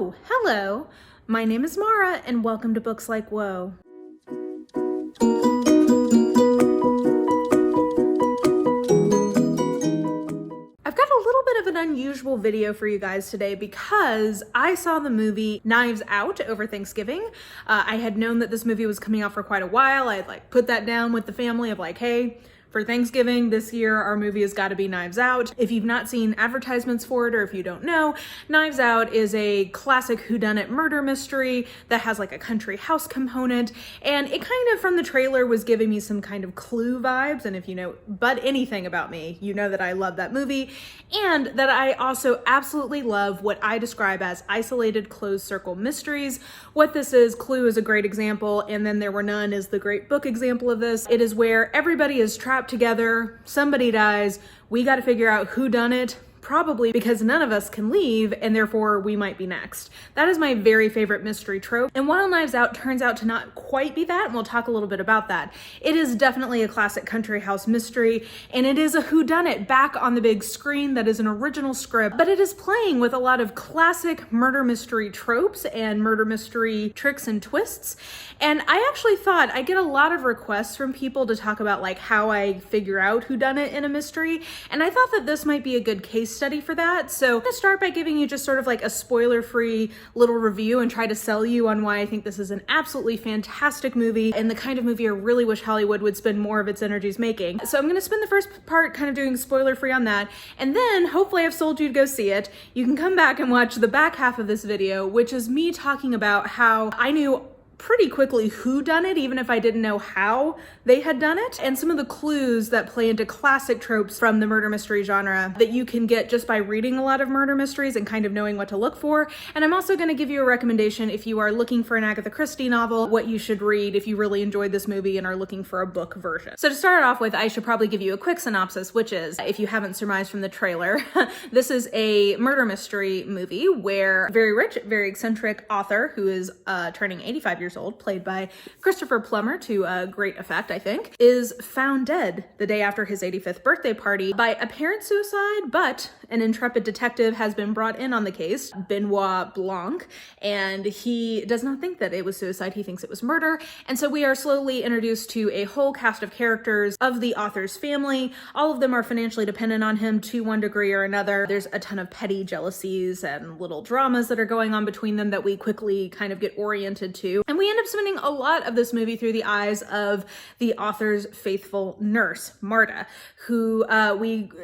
Oh, hello. My name is Mara, and welcome to Books Like Whoa. I've got a little bit of an unusual video for you guys today because I saw the movie Knives Out over Thanksgiving. I had known that this movie was coming out for quite a while. I had put that down with the family of hey, for Thanksgiving this year, our movie has got to be Knives Out. If you've not seen advertisements for it, or if you don't know, Knives Out is a classic whodunit murder mystery that has a country house component. And it kind of, from the trailer, was giving me some kind of Clue vibes. And if you know but anything about me, you know that I love that movie. And that I also absolutely love what I describe as isolated closed circle mysteries. What this is, Clue is a great example, and Then There Were None is the great book example of this. It is where everybody is trapped together, somebody dies, we got to figure out who done it, probably because none of us can leave and therefore we might be next. That is my very favorite mystery trope. And while Knives Out turns out to not quite be that, and we'll talk a little bit about that, it is definitely a classic country house mystery, and it is a whodunit back on the big screen that is an original script, but it is playing with a lot of classic murder mystery tropes and murder mystery tricks and twists. And I actually thought I get a lot of requests from people to talk about how I figure out whodunit in a mystery, and I thought that this might be a good case study for that. So I'm gonna start by giving you just sort of a spoiler-free little review and try to sell you on why I think this is an absolutely fantastic movie and the kind of movie I really wish Hollywood would spend more of its energies making. So I'm gonna spend the first part kind of doing spoiler-free on that, and then hopefully I've sold you to go see it. You can come back and watch the back half of this video, which is me talking about how I knew pretty quickly who done it, even if I didn't know how they had done it, and some of the clues that play into classic tropes from the murder mystery genre that you can get just by reading a lot of murder mysteries and kind of knowing what to look for. And I'm also going to give you a recommendation if you are looking for an Agatha Christie novel, what you should read if you really enjoyed this movie and are looking for a book version. So to start off with, I should probably give you a quick synopsis, which is, if you haven't surmised from the trailer, this is a murder mystery movie where a very rich, very eccentric author who is turning 85 years old, played by Christopher Plummer to great effect, I think, is found dead the day after his 85th birthday party by apparent suicide, but an intrepid detective has been brought in on the case, Benoit Blanc, and he does not think that it was suicide, he thinks it was murder. And so we are slowly introduced to a whole cast of characters of the author's family. All of them are financially dependent on him to one degree or another. There's a ton of petty jealousies and little dramas that are going on between them that we quickly kind of get oriented to. And we end up spending a lot of this movie through the eyes of the author's faithful nurse, Marta, who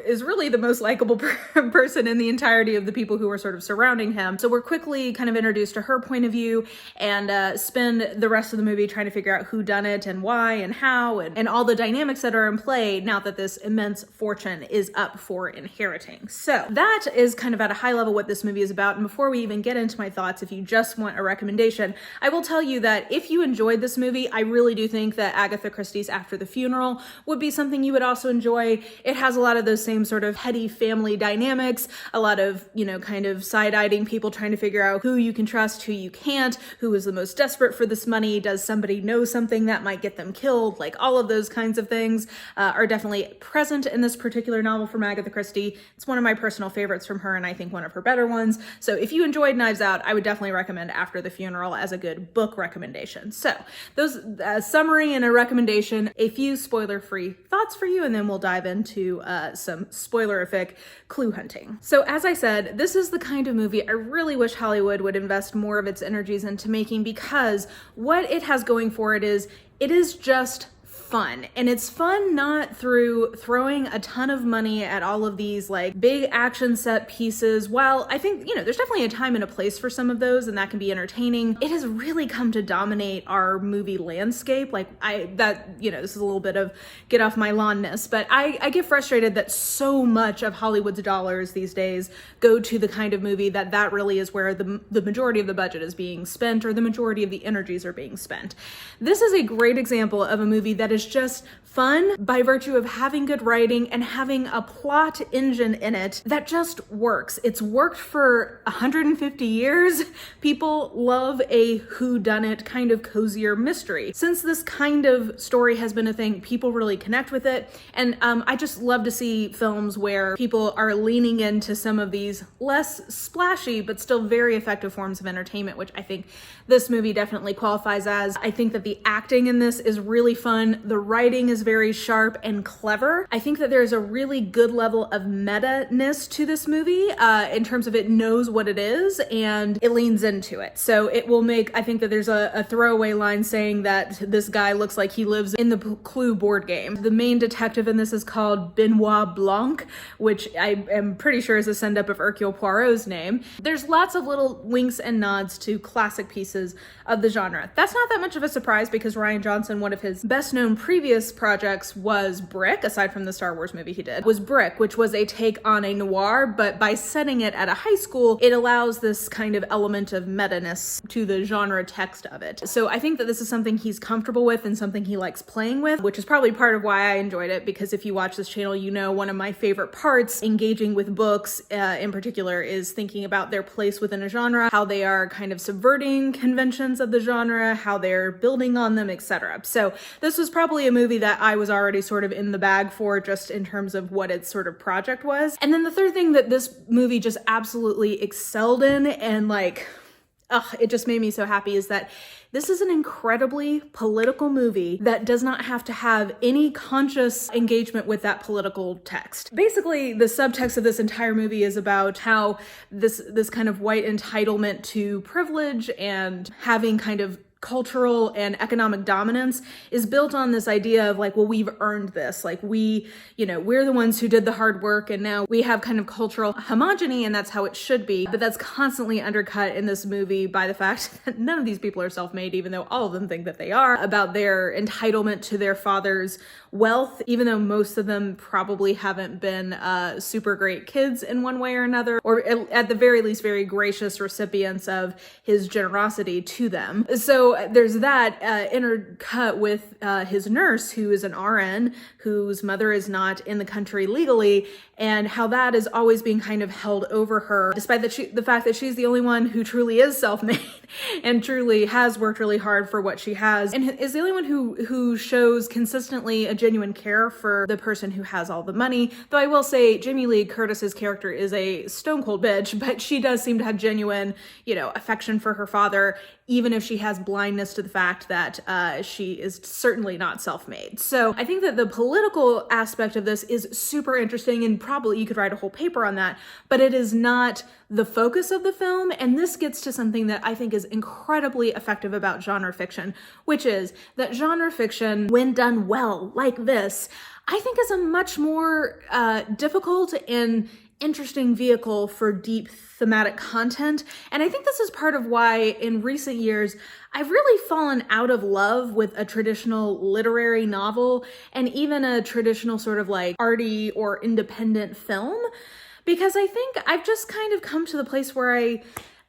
is really the most likable person in the entirety of the people who are sort of surrounding him. So we're quickly kind of introduced to her point of view and spend the rest of the movie trying to figure out who done it and why and how and all the dynamics that are in play now that this immense fortune is up for inheriting. So that is kind of at a high level what this movie is about. And before we even get into my thoughts, if you just want a recommendation, I will tell you that if you enjoyed this movie, I really do think that Agatha Christie's After the Funeral would be something you would also enjoy. It has a lot of those same sort of petty family dynamics, a lot of, kind of side-eyeing people trying to figure out who you can trust, who you can't, who is the most desperate for this money, does somebody know something that might get them killed, all of those kinds of things are definitely present in this particular novel from Agatha Christie. It's one of my personal favorites from her, and I think one of her better ones. So if you enjoyed Knives Out, I would definitely recommend After the Funeral as a good book recommendation. So those summary and a recommendation, a few spoiler-free thoughts for you, and then we'll dive into some spoilerific clue hunting. So as I said, this is the kind of movie I really wish Hollywood would invest more of its energies into making, because what it has going for it is just fun. And it's fun not through throwing a ton of money at all of these big action set pieces. While I think, there's definitely a time and a place for some of those and that can be entertaining, it has really come to dominate our movie landscape. This is a little bit of get off my lawn-ness, but I get frustrated that so much of Hollywood's dollars these days go to the kind of movie that really is where the majority of the budget is being spent, or the majority of the energies are being spent. This is a great example of a movie that is is just fun by virtue of having good writing and having a plot engine in it that just works. It's worked for 150 years. People love a whodunit kind of cozier mystery. Since this kind of story has been a thing, people really connect with it. And I just love to see films where people are leaning into some of these less splashy but still very effective forms of entertainment, which I think this movie definitely qualifies as. I think that the acting in this is really fun. The writing is very sharp and clever. I think that there's a really good level of meta-ness to this movie in terms of it knows what it is and it leans into it. So it will make, I think that there's a throwaway line saying that this guy looks like he lives in the Clue board game. The main detective in this is called Benoit Blanc, which I am pretty sure is a send-up of Hercule Poirot's name. There's lots of little winks and nods to classic pieces of the genre. That's not that much of a surprise because Rian Johnson, one of his best-known previous projects was Brick, aside from the Star Wars movie he did, was Brick, which was a take on a noir, but by setting it at a high school, it allows this kind of element of meta-ness to the genre text of it. So I think that this is something he's comfortable with and something he likes playing with, which is probably part of why I enjoyed it, because if you watch this channel, you know one of my favorite parts engaging with books in particular is thinking about their place within a genre, how they are kind of subverting conventions of the genre, how they're building on them, etc. So this was probably a movie that I was already sort of in the bag for, just in terms of what its sort of project was. And then the third thing that this movie just absolutely excelled in, and like, it just made me so happy, is that this is an incredibly political movie that does not have to have any conscious engagement with that political text. Basically, the subtext of this entire movie is about how this kind of white entitlement to privilege and having kind of cultural and economic dominance is built on this idea of like, well, we've earned this. Like we're the ones who did the hard work and now we have kind of cultural homogeny and that's how it should be. But that's constantly undercut in this movie by the fact that none of these people are self-made, even though all of them think that they are, about their entitlement to their father's wealth, even though most of them probably haven't been super great kids in one way or another, or at the very least very gracious recipients of his generosity to them. So there's that intercut with his nurse, who is an RN, whose mother is not in the country legally, and how that is always being kind of held over her, despite the fact that she's the only one who truly is self-made and truly has worked really hard for what she has, and is the only one who shows consistently a genuine care for the person who has all the money. Though I will say Jamie Lee Curtis's character is a stone cold bitch, but she does seem to have genuine, affection for her father, even if she has blindness to the fact that she is certainly not self-made. So I think that the political aspect of this is super interesting, and probably you could write a whole paper on that, but it is not the focus of the film. And this gets to something that I think is incredibly effective about genre fiction, which is that genre fiction, when done well, like this, I think is a much more difficult and interesting vehicle for deep thematic content. And I think this is part of why in recent years I've really fallen out of love with a traditional literary novel and even a traditional sort of like arty or independent film, because I think I've just kind of come to the place where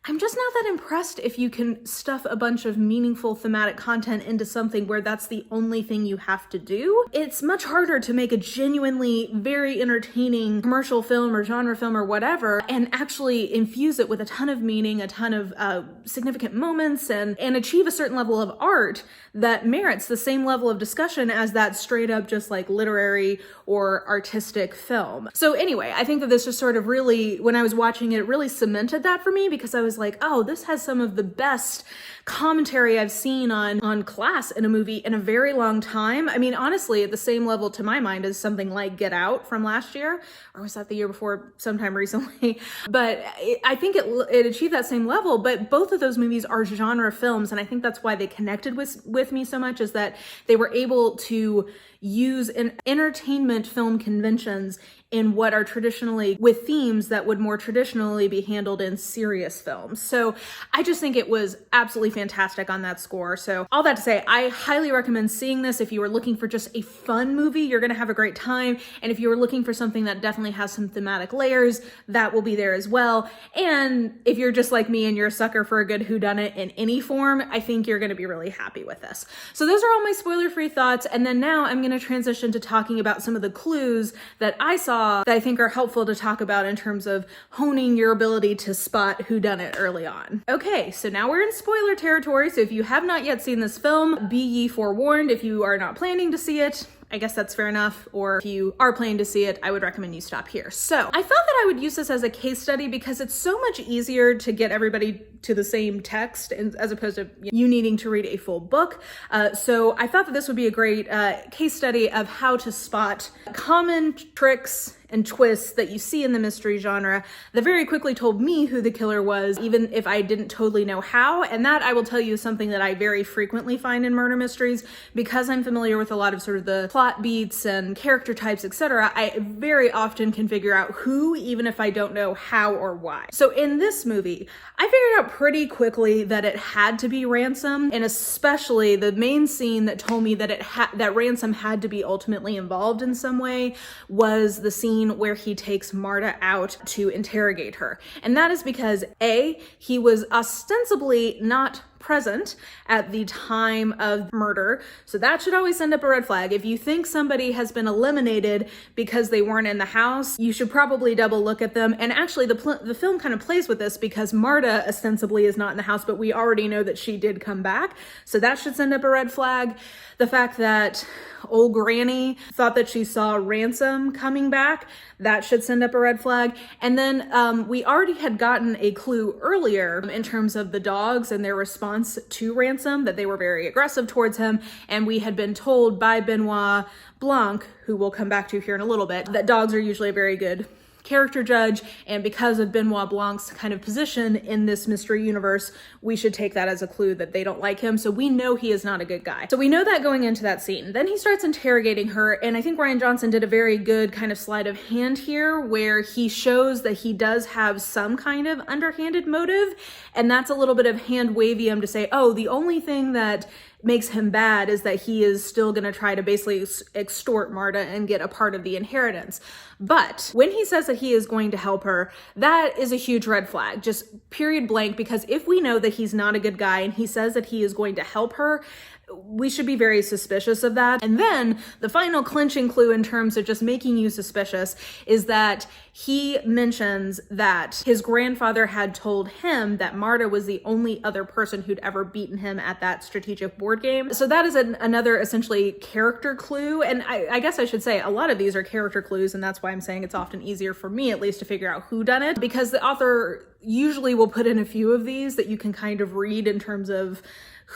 I'm just not that impressed if you can stuff a bunch of meaningful thematic content into something where that's the only thing you have to do. It's much harder to make a genuinely very entertaining commercial film or genre film or whatever and actually infuse it with a ton of meaning, a ton of significant moments, and achieve a certain level of art that merits the same level of discussion as that straight up just like literary or artistic film. So anyway, I think that this just sort of really, when I was watching it, it really cemented that for me, because I was like, oh, this has some of the best commentary I've seen on class in a movie in a very long time. I mean, honestly, at the same level to my mind as something like Get Out from last year, or was that the year before, sometime recently? But I think it achieved that same level, but both of those movies are genre films, and I think that's why they connected with me so much, is that they were able to use entertainment film conventions in what are traditionally with themes that would more traditionally be handled in serious films. So I just think it was absolutely fantastic on that score. So all that to say, I highly recommend seeing this. If you are looking for just a fun movie, you're gonna have a great time. And if you are looking for something that definitely has some thematic layers, that will be there as well. And if you're just like me and you're a sucker for a good whodunit in any form, I think you're gonna be really happy with this. So those are all my spoiler-free thoughts. And then now I'm gonna transition to talking about some of the clues that I saw that I think are helpful to talk about in terms of honing your ability to spot whodunit early on. Okay, so now we're in spoiler territory, so if you have not yet seen this film, be ye forewarned. If you are not planning to see it, I guess that's fair enough, or if you are planning to see it, I would recommend you stop here. So I felt that I would use this as a case study because it's so much easier to get everybody to the same text as opposed to you needing to read a full book. So I thought that this would be a great case study of how to spot common tricks and twists that you see in the mystery genre that very quickly told me who the killer was, even if I didn't totally know how. And that, I will tell you, is something that I very frequently find in murder mysteries because I'm familiar with a lot of sort of the plot beats and character types, etc. I very often can figure out who, even if I don't know how or why. So in this movie, I figured out pretty quickly that it had to be Ransom, and especially the main scene that told me that that Ransom had to be ultimately involved in some way was the scene where he takes Marta out to interrogate her. And that is because A, he was ostensibly not present at the time of murder. So that should always send up a red flag. If you think somebody has been eliminated because they weren't in the house, you should probably double look at them. And actually the film kind of plays with this because Marta ostensibly is not in the house, but we already know that she did come back. So that should send up a red flag. The fact that old Granny thought that she saw Ransom coming back, that should send up a red flag. And then we already had gotten a clue earlier in terms of the dogs and their response to Ransom, that they were very aggressive towards him. And we had been told by Benoit Blanc, who we'll come back to here in a little bit, that dogs are usually a very good character judge, and because of Benoit Blanc's kind of position in this mystery universe, we should take that as a clue that they don't like him. So we know he is not a good guy. So we know that going into that scene. Then he starts interrogating her, and I think Rian Johnson did a very good kind of sleight of hand here where he shows that he does have some kind of underhanded motive, and that's a little bit of hand wavium to say, oh, the only thing that makes him bad is that he is still going to try to basically extort Marta and get a part of the inheritance. But when he says that he is going to help her, that is a huge red flag, just period blank, because if we know that he's not a good guy and he says that he is going to help her, we should be very suspicious of that. And then the final clinching clue in terms of just making you suspicious is that he mentions that his grandfather had told him that Marta was the only other person who'd ever beaten him at that strategic board game. So that is another essentially character clue. And I guess I should say a lot of these are character clues, and that's why I'm saying it's often easier for me at least to figure out who done it, because the author usually will put in a few of these that you can kind of read in terms of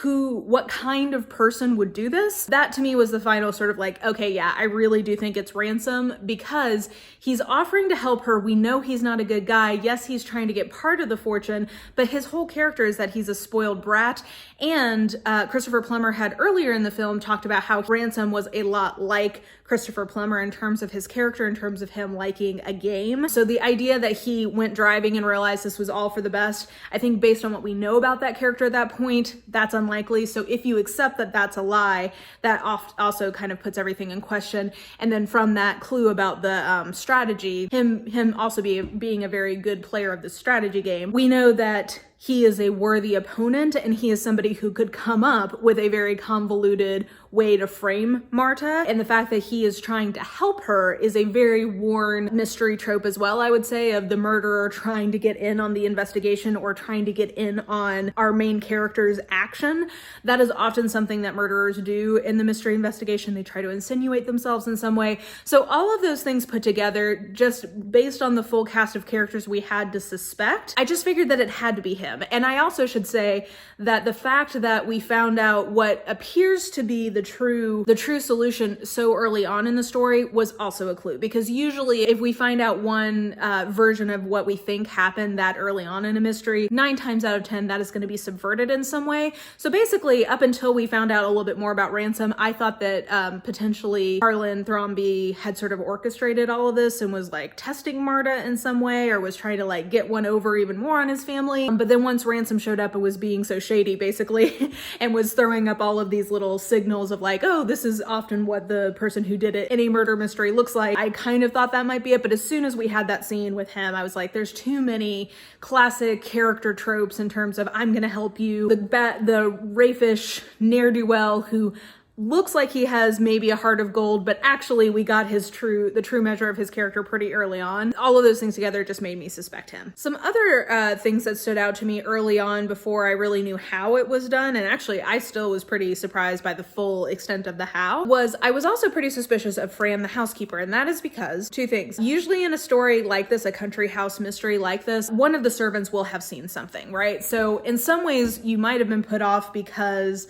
what kind of person would do this. That to me was the final sort of like, okay, yeah, I really do think it's Ransom because he's offering to help her. We know he's not a good guy. Yes, he's trying to get part of the fortune, but his whole character is that he's a spoiled brat. And Christopher Plummer had earlier in the film talked about how Ransom was a lot like Christopher Plummer in terms of his character, in terms of him liking a game. So the idea that he went driving and realized this was all for the best, I think based on what we know about that character at that point, that's unlikely. So if you accept that that's a lie, that also kind of puts everything in question. And then from that clue about the strategy, him also being a very good player of the strategy game, we know that he is a worthy opponent and he is somebody who could come up with a very convoluted way to frame Marta. And the fact that he is trying to help her is a very worn mystery trope as well, I would say, of the murderer trying to get in on the investigation or trying to get in on our main character's action. That is often something that murderers do in the mystery investigation. They try to insinuate themselves in some way. So all of those things put together, just based on the full cast of characters we had to suspect, I just figured that it had to be him. And I also should say that the fact that we found out what appears to be the true solution so early on in the story was also a clue, because usually if we find out one version of what we think happened that early on in a mystery, 9 times out of 10 that is going to be subverted in some way. So basically, up until we found out a little bit more about Ransom, I thought that potentially Harlan Thrombey had sort of orchestrated all of this and was like testing Marta in some way, or was trying to like get one over even more on his family. But then once Ransom showed up and was being so shady basically and was throwing up all of these little signals of like, oh, this is often what the person who did it in a murder mystery looks like, I kind of thought that might be it. But as soon as we had that scene with him, I was like, there's too many classic character tropes in terms of I'm gonna help you, the raffish ne'er-do-well who looks like he has maybe a heart of gold, but actually we got the true measure of his character pretty early on. All of those things together just made me suspect him. Some other things that stood out to me early on before I really knew how it was done, and actually I still was pretty surprised by the full extent of the how, was I was also pretty suspicious of Fran the housekeeper, and that is because 2 things. Usually in a story like this, a country house mystery like this, one of the servants will have seen something, right? So in some ways you might have been put off because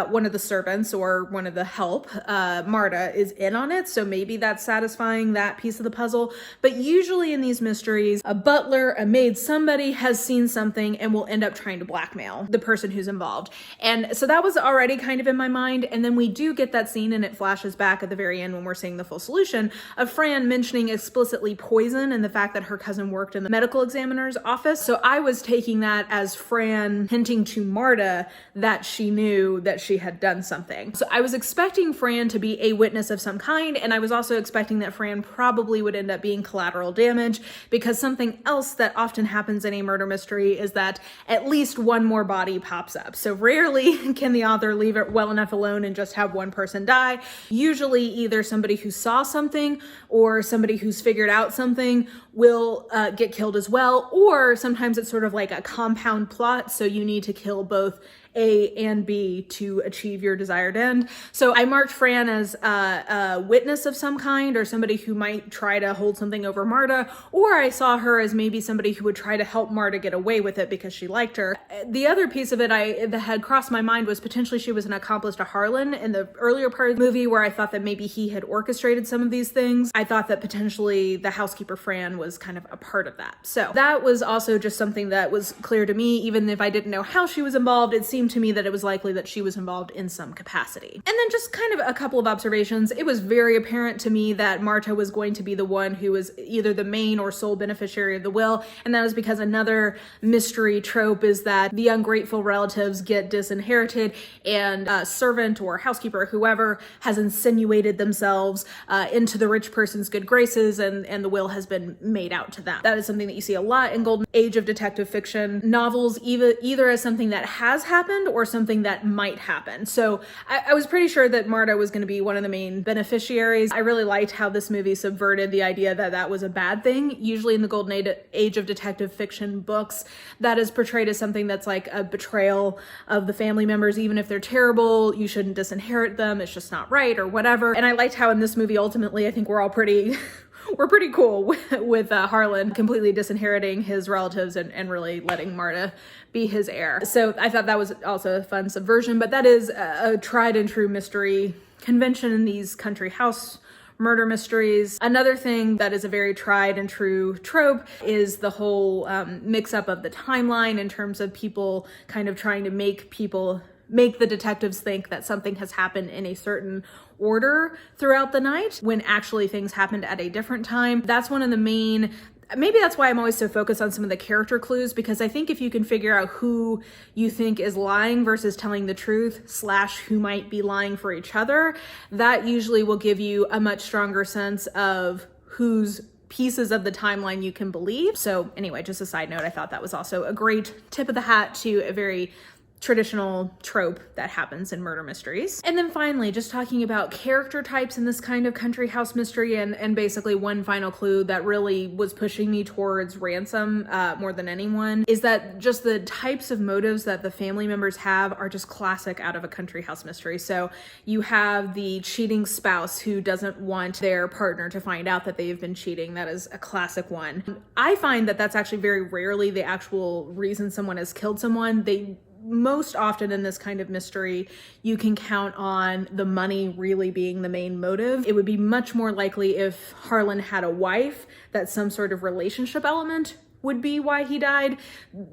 one of the servants or one of the help, Marta, is in on it. So maybe that's satisfying that piece of the puzzle. But usually in these mysteries, a butler, a maid, somebody has seen something and will end up trying to blackmail the person who's involved. And so that was already kind of in my mind. And then we do get that scene, and it flashes back at the very end when we're seeing the full solution of Fran mentioning explicitly poison and the fact that her cousin worked in the medical examiner's office. So I was taking that as Fran hinting to Marta that she knew that she had done something. So I was expecting Fran to be a witness of some kind, and I was also expecting that Fran probably would end up being collateral damage, because something else that often happens in a murder mystery is that at least one more body pops up. So rarely can the author leave it well enough alone and just have one person die. Usually either somebody who saw something or somebody who's figured out something will get killed as well, or sometimes it's sort of like a compound plot, so you need to kill both A and B to achieve your desired end. So I marked Fran as a witness of some kind, or somebody who might try to hold something over Marta, or I saw her as maybe somebody who would try to help Marta get away with it because she liked her. The other piece of it that had crossed my mind was potentially she was an accomplice to Harlan in the earlier part of the movie, where I thought that maybe he had orchestrated some of these things. I thought that potentially the housekeeper Fran was kind of a part of that. So that was also just something that was clear to me. Even if I didn't know how she was involved, it seemed to me that it was likely that she was involved in some capacity. And then just kind of a couple of observations. It was very apparent to me that Marta was going to be the one who was either the main or sole beneficiary of the will, and that is because another mystery trope is that the ungrateful relatives get disinherited, and a servant or housekeeper, whoever, has insinuated themselves into the rich person's good graces, and the will has been made out to them. That is something that you see a lot in Golden Age of detective fiction novels, either as something that has happened or something that might happen. So I was pretty sure that Marta was going to be one of the main beneficiaries. I really liked how this movie subverted the idea that that was a bad thing. Usually in the Golden Age of detective fiction books, that is portrayed as something that's like a betrayal of the family members. Even if they're terrible, you shouldn't disinherit them. It's just not right, or whatever. And I liked how in this movie, ultimately, I think we're all pretty cool with Harlan completely disinheriting his relatives and really letting Marta be his heir. So I thought that was also a fun subversion, but that is a tried and true mystery convention in these country house murder mysteries. Another thing that is a very tried and true trope is the whole mix up of the timeline in terms of people kind of trying to make the detectives think that something has happened in a certain order throughout the night when actually things happened at a different time. That's one of the main, maybe that's why I'm always so focused on some of the character clues, because I think if you can figure out who you think is lying versus telling the truth / who might be lying for each other, that usually will give you a much stronger sense of whose pieces of the timeline you can believe. So anyway, just a side note, I thought that was also a great tip of the hat to a very traditional trope that happens in murder mysteries. And then finally, just talking about character types in this kind of country house mystery, and basically one final clue that really was pushing me towards Ransom more than anyone, is that just the types of motives that the family members have are just classic out of a country house mystery. So you have the cheating spouse who doesn't want their partner to find out that they've been cheating. That is a classic one. I find that that's actually very rarely the actual reason someone has killed someone. They most often in this kind of mystery, you can count on the money really being the main motive. It would be much more likely if Harlan had a wife that some sort of relationship element would be why he died.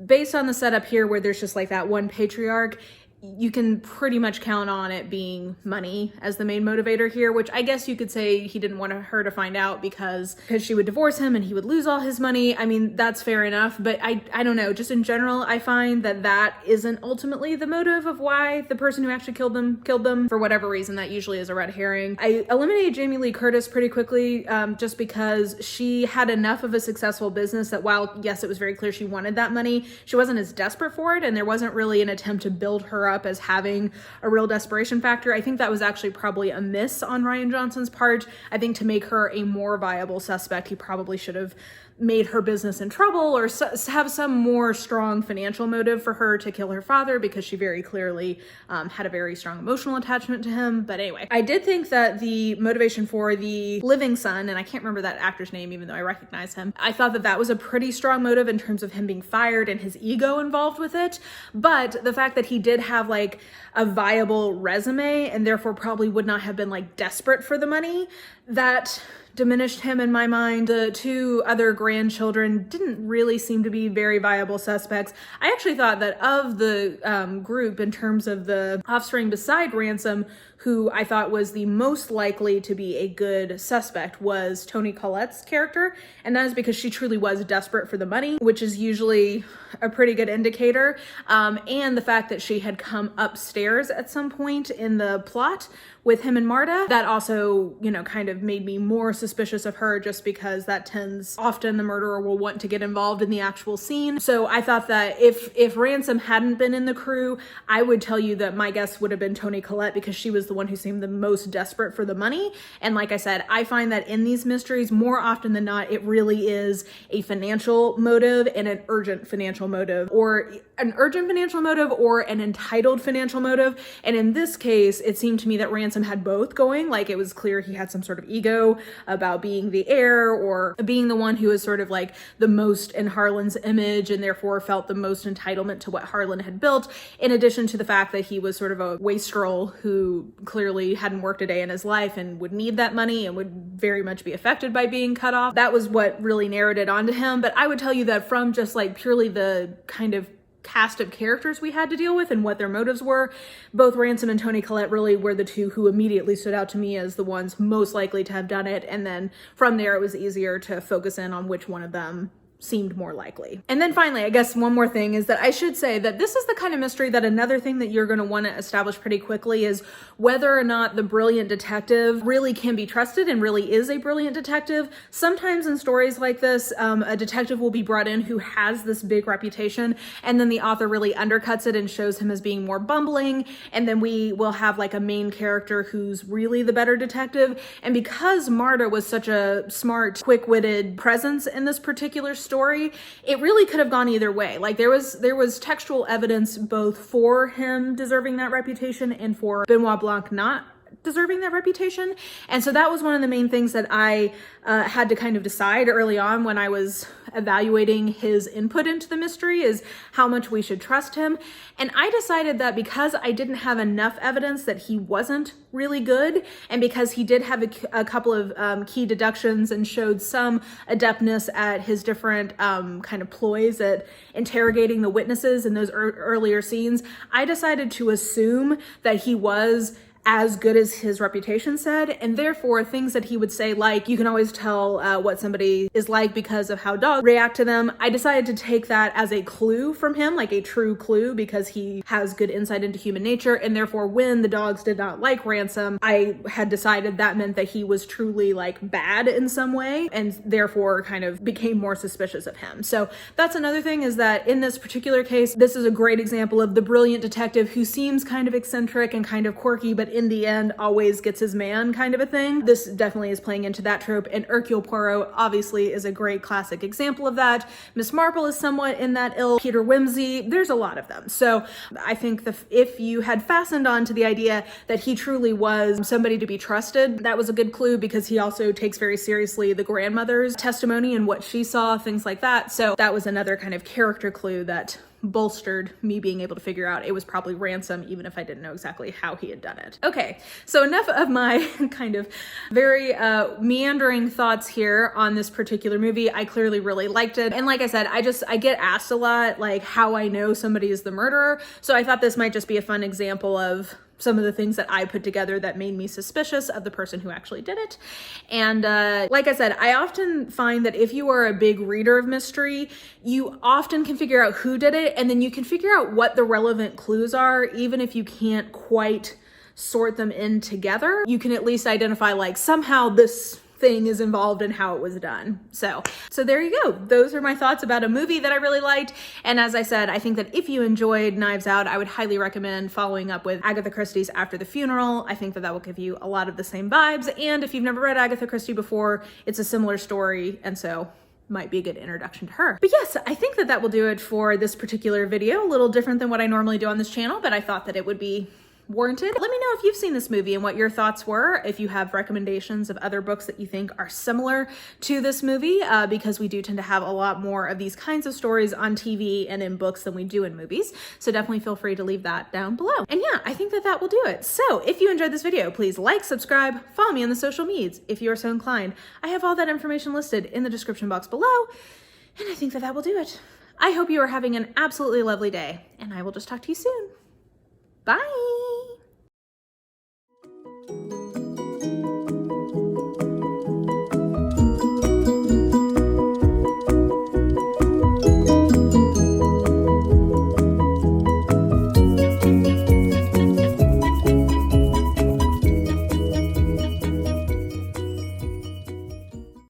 Based on the setup here where there's just like that one patriarch, you can pretty much count on it being money as the main motivator here, which I guess you could say he didn't want her to find out because she would divorce him and he would lose all his money. I mean, that's fair enough, but I don't know. Just in general, I find that isn't ultimately the motive of why the person who actually killed them. For whatever reason, that usually is a red herring. I eliminated Jamie Lee Curtis pretty quickly just because she had enough of a successful business that while, yes, it was very clear she wanted that money, she wasn't as desperate for it, and there wasn't really an attempt to build her up as having a real desperation factor. I think that was actually probably a miss on Rian Johnson's part. I think to make her a more viable suspect, he probably should have made her business in trouble or have some more strong financial motive for her to kill her father, because she very clearly had a very strong emotional attachment to him. But anyway, I did think that the motivation for the living son, and I can't remember that actor's name even though I recognize him, I thought that was a pretty strong motive in terms of him being fired and his ego involved with it. But the fact that he did have like a viable resume and therefore probably would not have been like desperate for the money, that diminished him in my mind. The two other grandchildren didn't really seem to be very viable suspects. I actually thought that of the group, in terms of the offspring beside Ransom, who I thought was the most likely to be a good suspect was Toni Collette's character. And that is because she truly was desperate for the money, which is usually a pretty good indicator. And the fact that she had come upstairs at some point in the plot with him and Marta, that also, you know, kind of made me more suspicious of her, just because that tends, often the murderer will want to get involved in the actual scene. So I thought that if Ransom hadn't been in the crew, I would tell you that my guess would have been Toni Collette, because she was the one who seemed the most desperate for the money. And like I said, I find that in these mysteries, more often than not, it really is a financial motive and an urgent financial motive, or an urgent financial motive or an entitled financial motive. And in this case, it seemed to me that Ransom had both going. Like, it was clear he had some sort of ego about being the heir or being the one who was sort of like the most in Harlan's image and therefore felt the most entitlement to what Harlan had built, in addition to the fact that he was sort of a wastrel who clearly hadn't worked a day in his life and would need that money and would very much be affected by being cut off. That was what really narrowed it onto him. But I would tell you that from just like purely the kind of cast of characters we had to deal with and what their motives were, both Ransom and Toni Collette really were the two who immediately stood out to me as the ones most likely to have done it. And then from there, it was easier to focus in on which one of them seemed more likely. And then finally, I guess one more thing is that I should say that this is the kind of mystery that another thing that you're going to want to establish pretty quickly is whether or not the brilliant detective really can be trusted and really is a brilliant detective. Sometimes in stories like this, a detective will be brought in who has this big reputation, and then the author really undercuts it and shows him as being more bumbling, and then we will have like a main character who's really the better detective. And because Marta was such a smart, quick-witted presence in this particular story, it really could have gone either way. Like, there was textual evidence both for him deserving that reputation and for Benoit Blanc not deserving that reputation. And so that was one of the main things that I had to kind of decide early on when I was evaluating his input into the mystery, is how much we should trust him. And I decided that because I didn't have enough evidence that he wasn't really good, and because he did have a couple of key deductions and showed some adeptness at his different kind of ploys at interrogating the witnesses in those earlier scenes, I decided to assume that he was as good as his reputation said, and therefore things that he would say, like, you can always tell what somebody is like because of how dogs react to them, I decided to take that as a clue from him, like a true clue, because he has good insight into human nature. And therefore, when the dogs did not like Ransom, I had decided that meant that he was truly like bad in some way, and therefore kind of became more suspicious of him. So that's another thing, is that in this particular case, this is a great example of the brilliant detective who seems kind of eccentric and kind of quirky, but in the end always gets his man kind of a thing. This definitely is playing into that trope, and Hercule Poirot obviously is a great classic example of that. Miss Marple is somewhat in that ilk. Peter Wimsey, there's a lot of them. So I think if you had fastened on to the idea that he truly was somebody to be trusted, that was a good clue, because he also takes very seriously the grandmother's testimony and what she saw, things like that. So that was another kind of character clue that bolstered me being able to figure out it was probably ransom, even if I didn't know exactly how he had done it. Okay, so enough of my kind of very meandering thoughts here on this particular movie. I clearly really liked it. And like I said, I get asked a lot, like, how I know somebody is the murderer. So I thought this might just be a fun example of some of the things that I put together that made me suspicious of the person who actually did it. And like I said, I often find that if you are a big reader of mystery, you often can figure out who did it, and then you can figure out what the relevant clues are, even if you can't quite sort them in together. You can at least identify, like, somehow this thing is involved in how it was done. So there you go. Those are my thoughts about a movie that I really liked. And as I said, I think that if you enjoyed Knives Out, I would highly recommend following up with Agatha Christie's After the Funeral. I think that that will give you a lot of the same vibes. And if you've never read Agatha Christie before, it's a similar story. And so might be a good introduction to her. But yes, I think that that will do it for this particular video. A little different than what I normally do on this channel, but I thought that it would be warranted. Let me know if you've seen this movie and what your thoughts were, if you have recommendations of other books that you think are similar to this movie, because we do tend to have a lot more of these kinds of stories on TV and in books than we do in movies. So definitely feel free to leave that down below. And yeah, I think that that will do it. So if you enjoyed this video, please like, subscribe, follow me on the social medias if you are so inclined. I have all that information listed in the description box below, and I think that that will do it. I hope you are having an absolutely lovely day, and I will just talk to you soon. Bye.